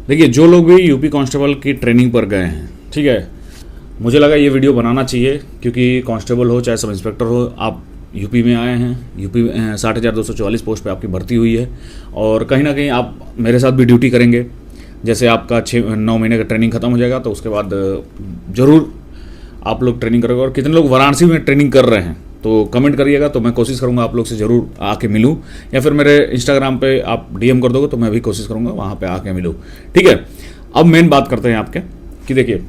देखिए, जो लोग भी यूपी कांस्टेबल की ट्रेनिंग पर गए हैं, ठीक है, मुझे लगा ये वीडियो बनाना चाहिए क्योंकि कांस्टेबल हो चाहे सब इंस्पेक्टर हो, आप यूपी में आए हैं, यूपी 60,244 पोस्ट पे आपकी भर्ती हुई है और कहीं ना कहीं आप मेरे साथ भी ड्यूटी करेंगे। जैसे आपका 6-9 महीने का ट्रेनिंग खत्म हो जाएगा तो उसके बाद ज़रूर आप लोग ट्रेनिंग करोगे। और कितने लोग वाराणसी में ट्रेनिंग कर रहे हैं तो कमेंट करिएगा, तो मैं कोशिश करूंगा आप लोग से ज़रूर आके मिलूं, या फिर मेरे इंस्टाग्राम पे आप डीएम कर दोगे तो मैं भी कोशिश करूंगा वहाँ पे आके मिलूं, ठीक है। अब मेन बात करते हैं आपके कि देखिए,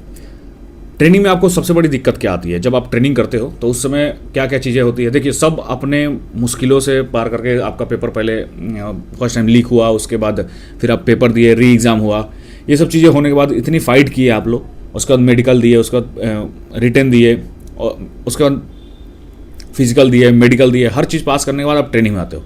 ट्रेनिंग में आपको सबसे बड़ी दिक्कत क्या आती है। जब आप ट्रेनिंग करते हो तो उस समय क्या क्या चीज़ें होती है। देखिए, सब अपने मुश्किलों से पार करके आपका पेपर पहले फर्स्ट टाइम लीक हुआ, उसके बाद फिर आप पेपर दिए, री एग्ज़ाम हुआ, ये सब चीज़ें होने के बाद इतनी फाइट की है आप लोग, उसके बाद मेडिकल दिए, उसके बाद रिटर्न दिए, और उसके बाद फिजिकल दिए, मेडिकल दिए, हर चीज़ पास करने के बाद आप ट्रेनिंग में आते हो।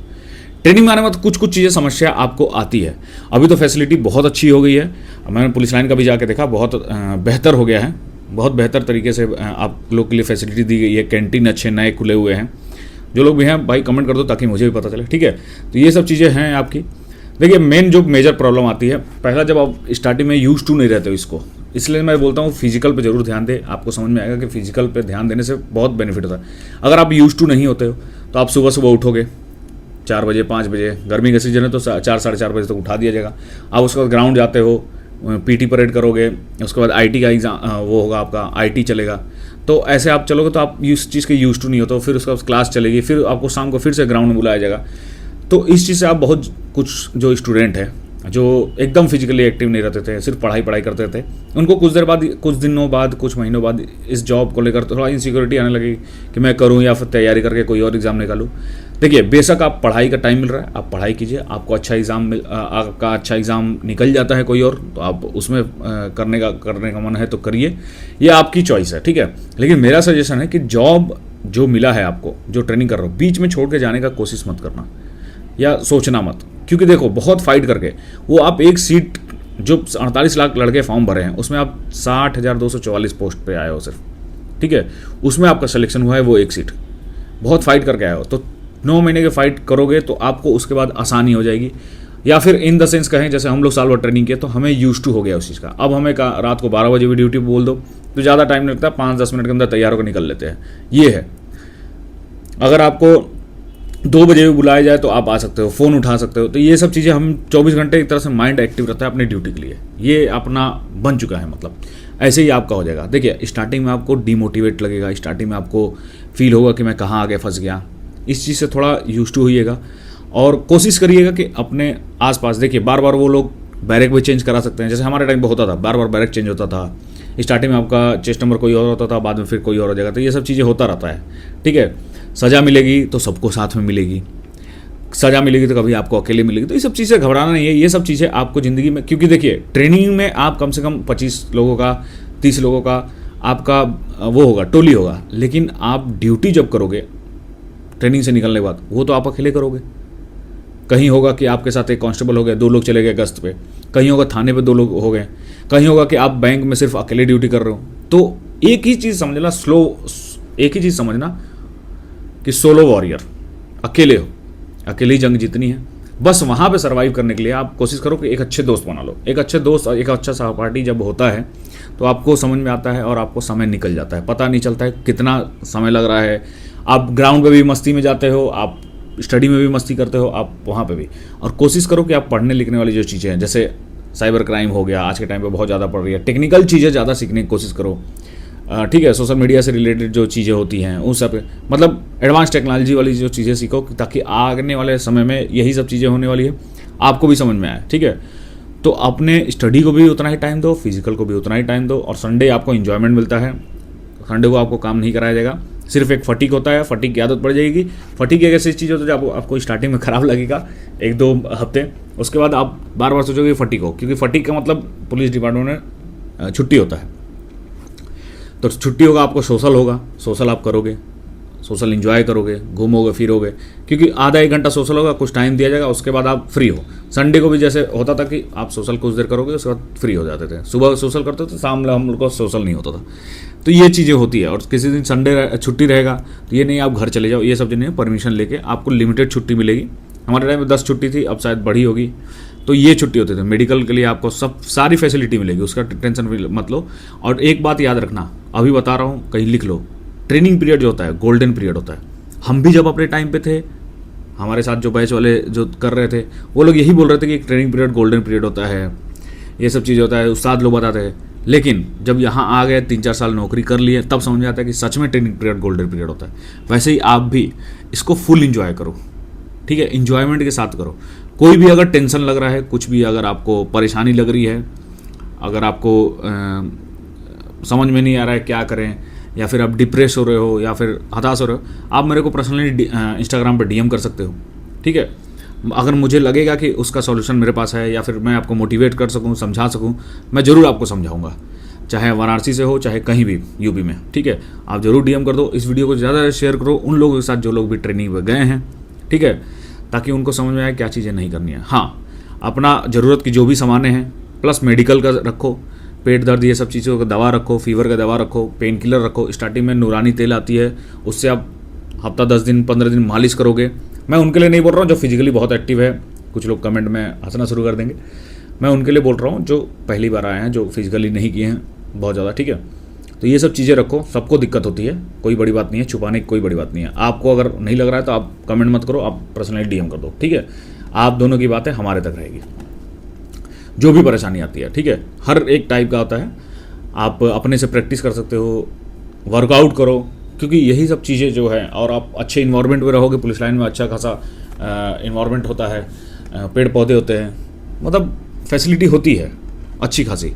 ट्रेनिंग में आने के बाद कुछ कुछ चीज़ें समस्या आपको आती है। अभी तो फैसिलिटी बहुत अच्छी हो गई है, मैंने पुलिस लाइन का भी जाके देखा, बहुत बेहतर हो गया है, बहुत बेहतर तरीके से आप लोग के लिए फैसिलिटी दी गई है। कैंटीन अच्छे नए खुले हुए हैं। जो लोग भी हैं भाई कमेंट कर दो ताकि मुझे भी पता चले, ठीक है। तो ये सब चीज़ें हैं आपकी। देखिए, मेन जो मेजर प्रॉब्लम आती है, पहला जब आप स्टार्टिंग में यूज टू नहीं रहते हो इसको, इसलिए मैं बोलता हूँ फिजिकल पे जरूर ध्यान दें। आपको समझ में आएगा कि फिजिकल पे ध्यान देने से बहुत बेनिफिट होता है। अगर आप यूज टू नहीं होते हो तो आप सुबह सुबह उठोगे 4 बजे 5 बजे, गर्मी का सीजन है तो 4-4:30 बजे तक उठा दिया जाएगा। आप उसके बाद ग्राउंड जाते हो, पीटी परेड करोगे, उसके बाद आईटी का एग्जाम वो होगा, आपका आईटी चलेगा। तो ऐसे आप चलोगे तो आप इस चीज़ के यूज टू नहीं होते हो। फिर उसका क्लास चलेगी, फिर आपको शाम को फिर से ग्राउंड में बुलाया जाएगा। तो इस चीज़ से आप बहुत कुछ जो स्टूडेंट हैं जो एकदम फिजिकली एक्टिव नहीं रहते थे, सिर्फ पढ़ाई करते थे, उनको कुछ देर बाद, कुछ दिनों बाद, कुछ महीनों बाद इस जॉब को लेकर थोड़ा इनसिक्योरिटी आने लगी कि मैं करूं या फिर तैयारी करके कोई और एग्ज़ाम निकालूं। देखिए, बेशक आप पढ़ाई का टाइम मिल रहा है, आप पढ़ाई कीजिए, आपको अच्छा एग्ज़ाम आपका अच्छा एग्ज़ाम निकल जाता है कोई और, तो आप उसमें करने का मन है तो करिए, ये आपकी चॉइस है, ठीक है। लेकिन मेरा सजेशन है कि जॉब जो मिला है आपको, जो ट्रेनिंग कर रहे हो, बीच में छोड़ के जाने का कोशिश मत करना या सोचना मत। क्योंकि देखो, बहुत फाइट करके वो आप एक सीट, जो 48 लाख लड़के फॉर्म भरे हैं उसमें आप 60,244 पोस्ट पे आए हो सिर्फ, ठीक है, उसमें आपका सिलेक्शन हुआ है वो एक सीट, बहुत फाइट करके आए हो। तो 9 महीने के फाइट करोगे तो आपको उसके बाद आसानी हो जाएगी। या फिर इन द सेंस कहें, जैसे हम लोग साल भर ट्रेनिंग किए तो हमें यूज टू हो गया उस चीज़ का। अब हमें रात को 12 बजे भी ड्यूटी बोल दो तो ज़्यादा टाइम नहीं लगता, 5-10 मिनट के अंदर तैयार होकर निकल लेते हैं। ये है, अगर आपको 2 बजे भी बुलाया जाए तो आप आ सकते हो, फ़ोन उठा सकते हो। तो ये सब चीज़ें, हम 24 घंटे एक तरह से माइंड एक्टिव रहता है अपनी ड्यूटी के लिए, ये अपना बन चुका है। मतलब ऐसे ही आपका हो जाएगा। देखिए, स्टार्टिंग में आपको डिमोटिवेट लगेगा, स्टार्टिंग में आपको फील होगा कि मैं कहाँ आगे फंस गया। इस चीज़ से थोड़ा यूज टू होइएगा और कोशिश करिएगा कि अपने आसपास, देखिए बार बार वो लोग बैरक भी चेंज करा सकते हैं। जैसे हमारे टाइम पे होता था, बार बार बैरक चेंज होता था। स्टार्टिंग में आपका चेस्ट नंबर कोई और होता था, बाद में फिर कोई और हो जाएगा। तो ये सब चीज़ें होता रहता है, ठीक है। सज़ा मिलेगी तो सबको साथ में मिलेगी, सज़ा मिलेगी तो कभी आपको अकेले मिलेगी। तो ये सब चीज़ें घबराना नहीं है, ये सब चीज़ें आपको ज़िंदगी में, क्योंकि देखिए ट्रेनिंग में आप कम से कम 25 लोगों का, 30 लोगों का आपका वो होगा, टोली होगा। लेकिन आप ड्यूटी जब करोगे ट्रेनिंग से निकलने के बाद, वो तो आप अकेले करोगे। कहीं होगा कि आपके साथ एक कांस्टेबल हो गए, 2 लोग चले गए गश्त पे, कहीं होगा थाने पे 2 लोग हो गए, कहीं होगा कि आप बैंक में सिर्फ अकेले ड्यूटी कर रहे हो। तो एक ही चीज़ समझना, एक ही चीज़ समझना कि सोलो वॉरियर, अकेले हो, अकेले ही जंग जीतनी है। बस वहाँ पे सर्वाइव करने के लिए आप कोशिश करो कि एक अच्छे दोस्त बना लो। एक अच्छे दोस्त और एक अच्छा सहपाठी जब होता है तो आपको समझ में आता है और आपको समय निकल जाता है, पता नहीं चलता है कितना समय लग रहा है। आप ग्राउंड पे भी मस्ती में जाते हो, आप स्टडी में भी मस्ती करते हो, आप वहाँ पे भी। और कोशिश करो कि आप पढ़ने लिखने वाली जो चीज़ें हैं, जैसे साइबर क्राइम हो गया, आज के टाइम पे बहुत ज़्यादा पड़ रही है, टेक्निकल चीज़ें ज़्यादा सीखने की कोशिश करो, ठीक है। सोशल मीडिया से रिलेटेड जो चीज़ें होती हैं उन सब, मतलब एडवांस टेक्नोलॉजी वाली जो चीज़ें सीखो, ताकि आने वाले समय में यही सब चीज़ें होने वाली है, आपको भी समझ में आए, ठीक है। तो अपने स्टडी को भी उतना ही टाइम दो, फिजिकल को भी उतना ही टाइम दो। और संडे आपको इन्जॉयमेंट मिलता है, संडे को आपको काम नहीं कराया जाएगा, सिर्फ एक फटीक होता है, फटीक की आदत पड़ जाएगी। फटीक एक ऐसी चीज़ होती है जो आपको स्टार्टिंग में ख़राब लगेगा 1-2 हफ्ते, उसके बाद आप बार बार सोचोगे फटीक हो, क्योंकि फटीक का मतलब पुलिस डिपार्टमेंट में छुट्टी होता है। तो छुट्टी होगा, आपको सोशल होगा, सोशल आप करोगे, सोशल एंजॉय करोगे, घूमोगे फिरोगे, क्योंकि आधा 1 घंटा सोशल होगा, कुछ टाइम दिया जाएगा, उसके बाद आप फ्री हो। संडे को भी जैसे होता था कि आप सोशल कुछ देर करोगे, उसके बाद फ्री हो जाते थे। सुबह सोशल करते थे, शाम में हम लोग को सोशल नहीं होता था। तो ये चीज़ें होती है। और किसी दिन संडे छुट्टी रहेगा तो ये नहीं आप घर चले जाओ, ये सब नहीं, परमिशन लेके आपको लिमिटेड छुट्टी मिलेगी, हमारे टाइम में 10 छुट्टी थी, अब शायद बढ़ी होगी। तो ये छुट्टी होती थी मेडिकल के लिए, आपको सब सारी फैसिलिटी मिलेगी, उसका टेंशन मत लो। और एक बात याद रखना, अभी बता रहा हूँ, कहीं लिख लो, ट्रेनिंग पीरियड जो होता है गोल्डन पीरियड होता है। हम भी जब अपने टाइम पे थे, हमारे साथ जो बैच वाले जो कर रहे थे वो लोग यही बोल रहे थे कि ट्रेनिंग पीरियड गोल्डन पीरियड होता है, ये सब चीज़ होता है, उस्ताद लोग बताते हैं। लेकिन जब यहाँ आ गए 3-4 साल नौकरी कर लिए, तब समझ में आता है कि सच में ट्रेनिंग पीरियड गोल्डन पीरियड होता है। वैसे ही आप भी इसको फुल इंजॉय करो, ठीक है, इंजॉयमेंट के साथ करो। कोई भी अगर टेंशन लग रहा है, कुछ भी अगर आपको परेशानी लग रही है, अगर आपको समझ में नहीं आ रहा है क्या करें, या फिर आप डिप्रेस हो रहे हो या फिर हताश हो रहे हो, आप मेरे को पर्सनली इंस्टाग्राम पर डीएम कर सकते हो, ठीक है। अगर मुझे लगेगा कि उसका सॉल्यूशन मेरे पास है या फिर मैं आपको मोटिवेट कर सकूं, समझा सकूं, मैं ज़रूर आपको समझाऊंगा, चाहे वाराणसी से हो चाहे कहीं भी यूपी में, ठीक है। आप ज़रूर डीएम कर दो, इस वीडियो को ज़्यादा शेयर करो उन लोगों के साथ जो लोग भी ट्रेनिंग पर गए हैं, ठीक है, ताकि उनको समझ में आए क्या चीज़ें नहीं करनी है। हाँ, अपना ज़रूरत की जो भी सामानें हैं प्लस मेडिकल का रखो, पेट दर्द ये सब चीज़ों का दवा रखो, फीवर का दवा रखो, पेन किलर रखो। स्टार्टिंग में नूरानी तेल आती है, उससे आप हफ्ता 10 दिन 15 दिन मालिश करोगे। मैं उनके लिए नहीं बोल रहा हूँ जो फिजिकली बहुत एक्टिव है, कुछ लोग कमेंट में हंसना शुरू कर देंगे। मैं उनके लिए बोल रहा हूँ जो पहली बार आए हैं, जो फिजिकली नहीं किए हैं बहुत ज़्यादा, ठीक है। तो ये सब चीज़ें रखो, सबको दिक्कत होती है, कोई बड़ी बात नहीं है, छुपाने की कोई बड़ी बात नहीं है। आपको अगर नहीं लग रहा है तो आप कमेंट मत करो, आप पर्सनली डीएम कर दो, ठीक है। आप दोनों की बातें हमारे तक रहेगी, जो भी परेशानी आती है, ठीक है। हर एक टाइप का होता है, आप अपने से प्रैक्टिस कर सकते हो, वर्कआउट करो, क्योंकि यही सब चीज़ें जो है, और आप अच्छे इन्वायरमेंट में रहोगे। पुलिस लाइन में अच्छा खासा इन्वायरमेंट होता है, पेड़ पौधे होते हैं, मतलब फैसिलिटी होती है अच्छी खासी।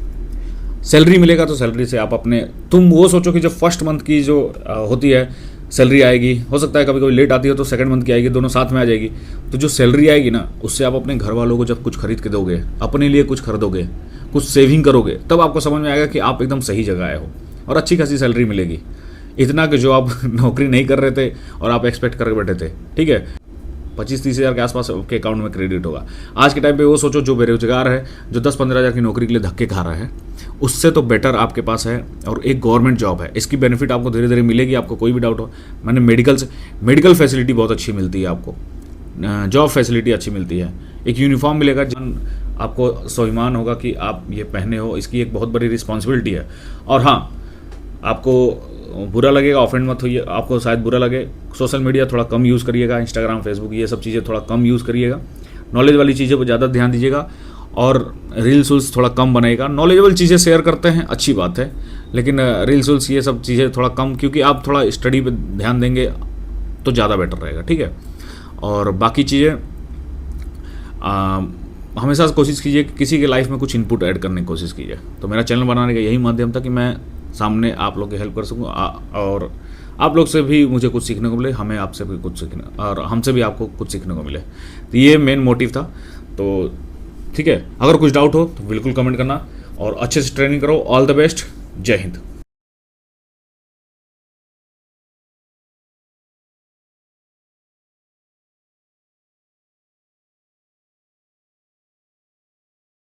सैलरी मिलेगा तो सैलरी से आप अपने, तुम वो सोचो कि जब फर्स्ट मंथ की जो होती है सैलरी आएगी, हो सकता है कभी कभी लेट आती हो तो सेकंड मंथ की आएगी, दोनों साथ में आ जाएगी। तो जो सैलरी आएगी ना, उससे आप अपने घर वालों को जब कुछ खरीद के दोगे, अपने लिए कुछ खरीदोगे, कुछ सेविंग करोगे, तब आपको समझ में आएगा कि आप एकदम सही जगह आए हो और अच्छी खासी सैलरी मिलेगी। इतना कि जो आप नौकरी नहीं कर रहे थे और आप एक्सपेक्ट करके बैठे थे, ठीक है। 25-30 हज़ार के आसपास आपके अकाउंट में क्रेडिट होगा। आज के टाइम पे वो सोचो जो बेरोजगार है, जो 10-15 हज़ार की नौकरी के लिए धक्के खा रहा है, उससे तो बेटर आपके पास है और एक गवर्नमेंट जॉब है। इसकी बेनिफिट आपको धीरे धीरे मिलेगी, आपको कोई भी डाउट हो। मैंने मेडिकल फैसिलिटी बहुत अच्छी मिलती है आपको, जॉब फैसिलिटी अच्छी मिलती है, एक यूनिफॉर्म मिलेगा, जन आपको स्वाभिमान होगा कि आप ये पहने हो, इसकी एक बहुत बड़ी रिस्पॉन्सिबिलिटी है। और हाँ, आपको बुरा लगेगा, ऑफेंड मत होइए, आपको शायद बुरा लगे, सोशल मीडिया थोड़ा कम यूज़ करिएगा, इंस्टाग्राम फेसबुक ये सब चीज़ें थोड़ा कम यूज़ करिएगा, नॉलेज वाली चीज़ों पर ज़्यादा ध्यान दीजिएगा, और रील्स उल्स थोड़ा कम बनाएगा। नॉलेजेबल चीज़ें शेयर करते हैं, अच्छी बात है, लेकिन रील्स उल्स ये सब चीज़ें थोड़ा कम, क्योंकि आप थोड़ा स्टडी पे ध्यान देंगे तो ज़्यादा बेटर रहेगा, ठीक है। और बाकी चीज़ें हमेशा कोशिश कीजिए कि किसी के लाइफ में कुछ इनपुट ऐड करने की कोशिश कीजिए। तो मेरा चैनल बनाने का यही माध्यम था कि मैं सामने आप लोग की हेल्प कर सकूं, और आप लोग से भी मुझे कुछ सीखने को मिले, हमें आपसे भी कुछ सीखना, और हमसे भी आपको कुछ सीखने को मिले। तो ये मेन मोटिव था। तो ठीक है, अगर कुछ डाउट हो तो बिल्कुल कमेंट करना, और अच्छे से ट्रेनिंग करो। ऑल द बेस्ट, जय हिंद।